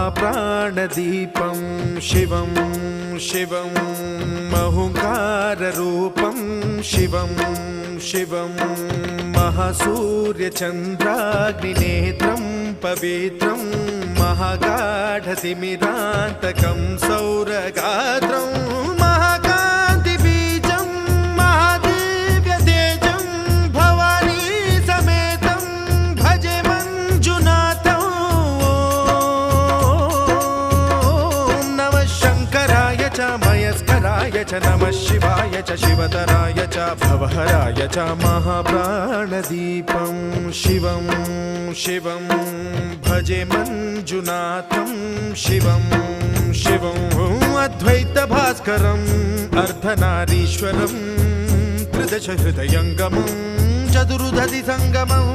महाप्राणदीपं शिवं शिवं महुङ्काररूपं शिवं शिवं महासूर्यचन्द्राग्निनेत्रं पवित्रं महागाढतिमिरान्तकं सौरगात्रं महाकान्तिबीजं महादिव्यतेजं भवानी समेतं भजे मञ्जुनाथं। ॐ नमः शङ्कराय च मयस्कराय च नमः शिवाय च शिवतराय च भवहराय च महाप्राणदीपं शिवं शिवं भजे मञ्जुनाथं शिवं शिवं अद्वैतभास्करम् अर्धनारीश्वरं त्रिदश हृदयङ्गमं चतुर्दधि सङ्गमं